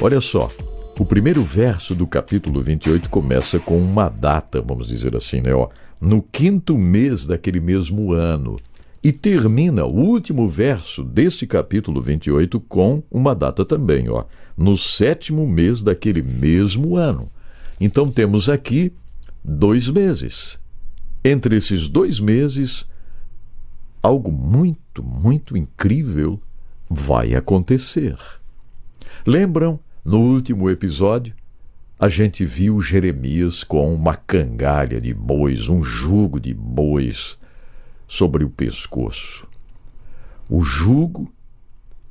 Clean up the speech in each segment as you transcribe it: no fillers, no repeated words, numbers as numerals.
Olha só, o primeiro verso do capítulo 28 começa com uma data, vamos dizer assim, né? No 5º mês daquele mesmo ano. E termina o último verso desse capítulo 28 com uma data também, no 7º mês daquele mesmo ano. Então temos aqui 2 meses. Entre esses 2 meses, algo muito, muito incrível vai acontecer. Lembram, no último episódio, a gente viu Jeremias com uma cangalha de bois, um jugo de bois sobre o pescoço. O jugo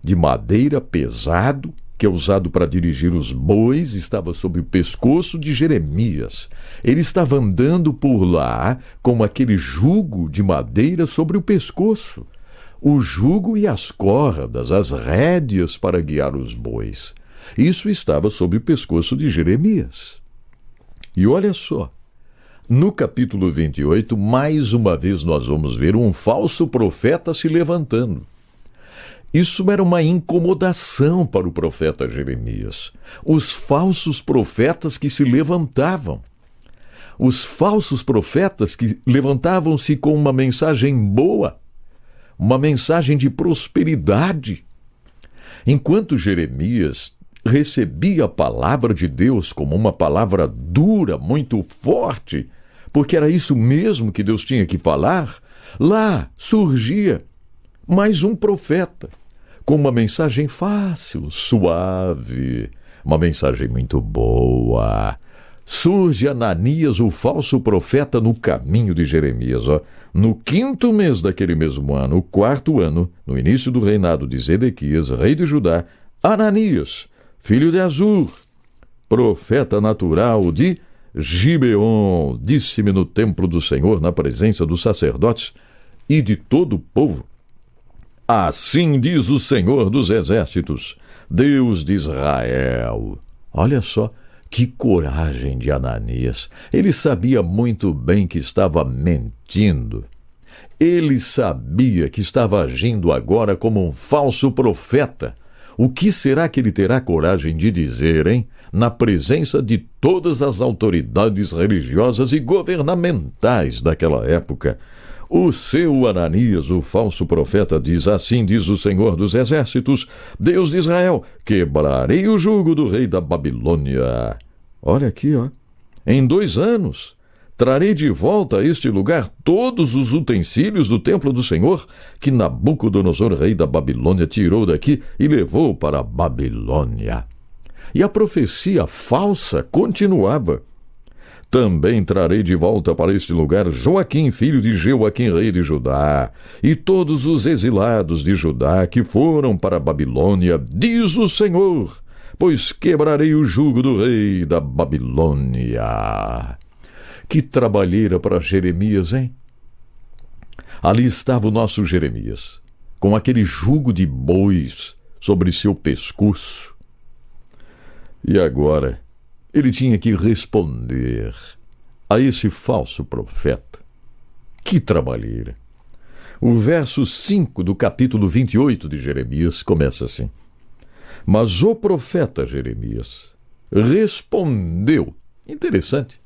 de madeira pesado, que é usado para dirigir os bois, estava sobre o pescoço de Jeremias. Ele estava andando por lá com aquele jugo de madeira sobre o pescoço. O jugo e as cordas, as rédeas para guiar os bois. Isso estava sobre o pescoço de Jeremias. E olha só, no capítulo 28, mais uma vez nós vamos ver um falso profeta se levantando. Isso era uma incomodação para o profeta Jeremias. Os falsos profetas que se levantavam. Os falsos profetas que levantavam-se com uma mensagem boa, uma mensagem de prosperidade. Enquanto Jeremias recebia a palavra de Deus como uma palavra dura, muito forte, porque era isso mesmo que Deus tinha que falar, lá surgia mais um profeta, com uma mensagem fácil, suave, uma mensagem muito boa. Surge Ananias, o falso profeta, no caminho de Jeremias. No 5º mês daquele mesmo ano, o 4º ano, no início do reinado de Zedequias, rei de Judá, Ananias, filho de Azur, profeta natural de Gibeon, disse-me no templo do Senhor, na presença dos sacerdotes e de todo o povo: assim diz o Senhor dos exércitos, Deus de Israel. Olha só, que coragem de Ananias. Ele sabia muito bem que estava mentindo. Ele sabia que estava agindo agora como um falso profeta. O que será que ele terá coragem de dizer, hein? Na presença de todas as autoridades religiosas e governamentais daquela época. O seu Ananias, o falso profeta, diz: assim diz o Senhor dos exércitos, Deus de Israel, quebrarei o jugo do rei da Babilônia. Olha aqui, em 2 anos, trarei de volta a este lugar todos os utensílios do templo do Senhor que Nabucodonosor, rei da Babilônia, tirou daqui e levou para a Babilônia. E a profecia falsa continuava. Também trarei de volta para este lugar Joaquim, filho de Jeoaquim, rei de Judá, e todos os exilados de Judá que foram para a Babilônia, diz o Senhor, pois quebrarei o jugo do rei da Babilônia. Que trabalheira para Jeremias, hein? Ali estava o nosso Jeremias, com aquele jugo de bois sobre seu pescoço. E agora ele tinha que responder a esse falso profeta. Que trabalheira! O verso 5 do capítulo 28 de Jeremias começa assim: mas o profeta Jeremias respondeu. Interessante.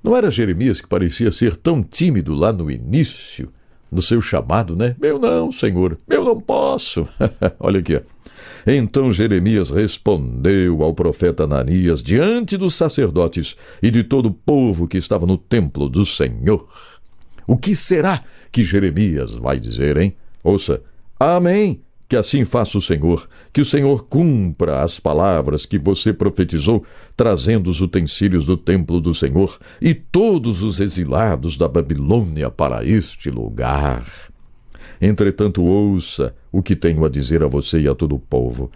Não era Jeremias que parecia ser tão tímido lá no início do seu chamado, né? Eu não, Senhor, eu não posso. Olha aqui, Então Jeremias respondeu ao profeta Ananias diante dos sacerdotes e de todo o povo que estava no templo do Senhor. O que será que Jeremias vai dizer, hein? Ouça: amém, que assim faça o Senhor, que o Senhor cumpra as palavras que você profetizou, trazendo os utensílios do templo do Senhor e todos os exilados da Babilônia para este lugar. Entretanto, ouça o que tenho a dizer a você e a todo o povo.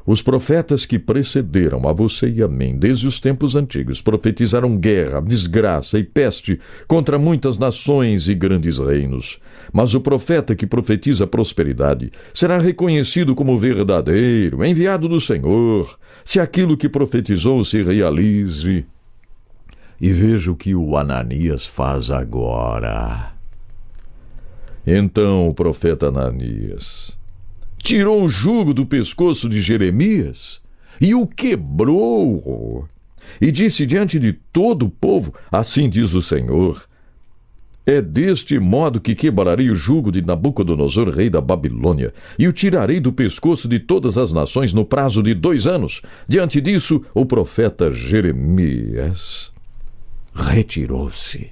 Os profetas que precederam a você e a mim, desde os tempos antigos, profetizaram guerra, desgraça e peste contra muitas nações e grandes reinos. Mas o profeta que profetiza prosperidade será reconhecido como verdadeiro, enviado do Senhor, se aquilo que profetizou se realize. E veja o que o Ananias faz agora. Então o profeta Ananias tirou o jugo do pescoço de Jeremias e o quebrou. E disse diante de todo o povo: assim diz o Senhor, é deste modo que quebrarei o jugo de Nabucodonosor, rei da Babilônia, e o tirarei do pescoço de todas as nações no prazo de 2 anos. Diante disso, o profeta Jeremias retirou-se.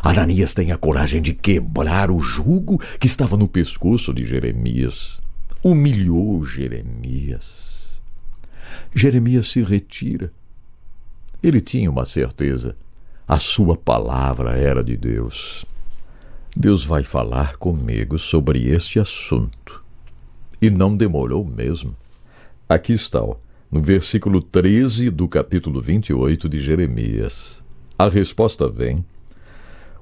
Ananias tem a coragem de quebrar o jugo que estava no pescoço de Jeremias. Humilhou Jeremias. Jeremias se retira. Ele tinha uma certeza: a sua palavra era de Deus. Deus vai falar comigo sobre este assunto. E não demorou mesmo. Aqui está, no versículo 13 do capítulo 28 de Jeremias. A resposta vem: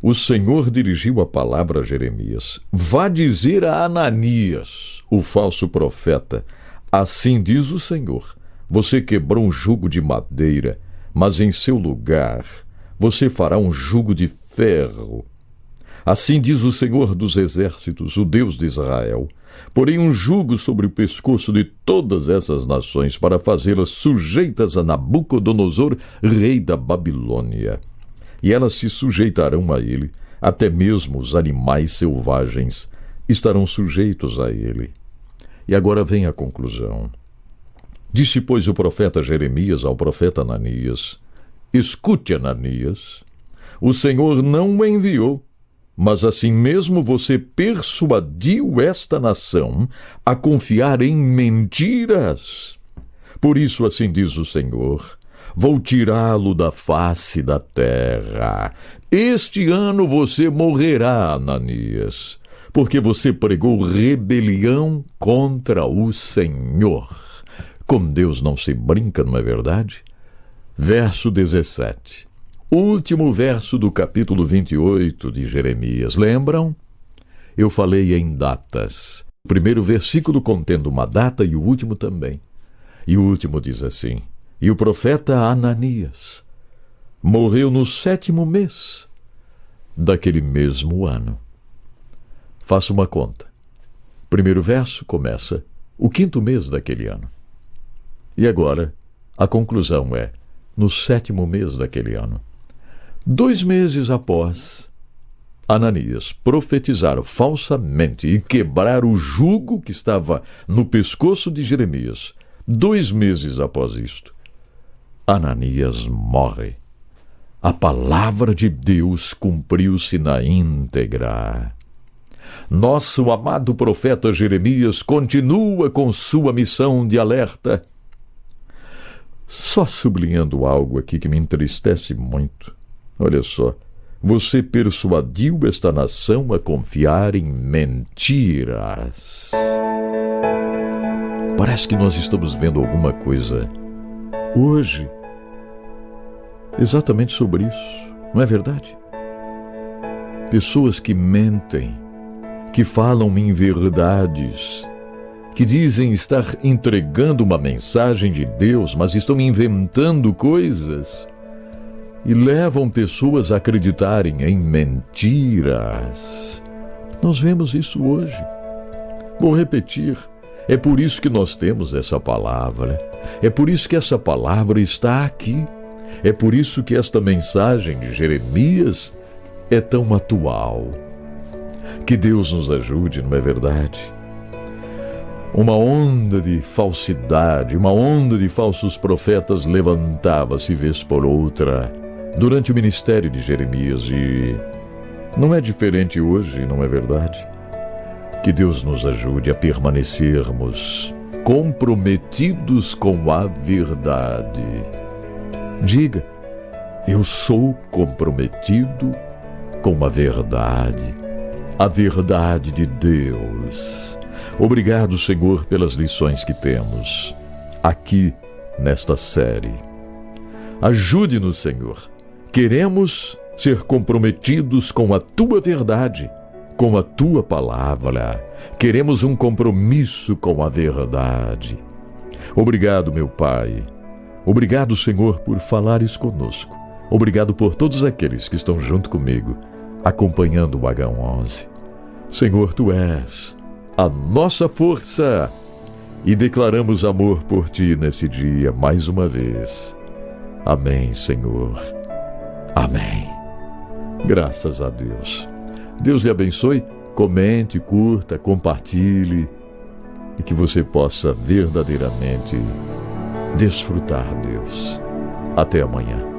o Senhor dirigiu a palavra a Jeremias: vá dizer a Ananias, o falso profeta, assim diz o Senhor, você quebrou um jugo de madeira, mas em seu lugar você fará um jugo de ferro. Assim diz o Senhor dos Exércitos, o Deus de Israel: porém um jugo sobre o pescoço de todas essas nações para fazê-las sujeitas a Nabucodonosor, rei da Babilônia. E elas se sujeitarão a ele, até mesmo os animais selvagens estarão sujeitos a ele. E agora vem a conclusão. Disse, pois, o profeta Jeremias ao profeta Ananias: escute, Ananias, o Senhor não o enviou, mas assim mesmo você persuadiu esta nação a confiar em mentiras. Por isso, assim diz o Senhor: vou tirá-lo da face da terra. Este ano você morrerá, Ananias, porque você pregou rebelião contra o Senhor. Com Deus não se brinca, não é verdade? Verso 17. Último verso do capítulo 28 de Jeremias. Lembram? Eu falei em datas. O primeiro versículo contendo uma data e o último também. E o último diz assim: e o profeta Ananias morreu no 7º mês daquele mesmo ano. Faça uma conta. Primeiro verso começa o 5º mês daquele ano. E agora, a conclusão é no 7º mês daquele ano. 2 meses após Ananias profetizar falsamente e quebrar o jugo que estava no pescoço de Jeremias, 2 meses após isto, Ananias morre. A palavra de Deus cumpriu-se na íntegra. Nosso amado profeta Jeremias continua com sua missão de alerta. Só sublinhando algo aqui que me entristece muito. Olha só, você persuadiu esta nação a confiar em mentiras. Parece que nós estamos vendo alguma coisa hoje exatamente sobre isso, não é verdade? Pessoas que mentem, que falam inverdades, que dizem estar entregando uma mensagem de Deus, mas estão inventando coisas e levam pessoas a acreditarem em mentiras. Nós vemos isso hoje. Vou repetir. É por isso que nós temos essa palavra. É por isso que essa palavra está aqui. É por isso que esta mensagem de Jeremias é tão atual. Que Deus nos ajude, não é verdade? Uma onda de falsidade, uma onda de falsos profetas levantava-se vez por outra durante o ministério de Jeremias e não é diferente hoje, não é verdade? Que Deus nos ajude a permanecermos comprometidos com a verdade. Diga: eu sou comprometido com a verdade de Deus. Obrigado, Senhor, pelas lições que temos aqui nesta série. Ajude-nos, Senhor. Queremos ser comprometidos com a Tua verdade, com a Tua palavra. Queremos um compromisso com a verdade. Obrigado, meu Pai. Obrigado, Senhor, por falares conosco. Obrigado por todos aqueles que estão junto comigo, acompanhando o H11. Senhor, Tu és a nossa força e declaramos amor por Ti nesse dia mais uma vez. Amém, Senhor. Amém. Graças a Deus. Deus lhe abençoe. Comente, curta, compartilhe e que você possa verdadeiramente desfrutar Deus. Até amanhã.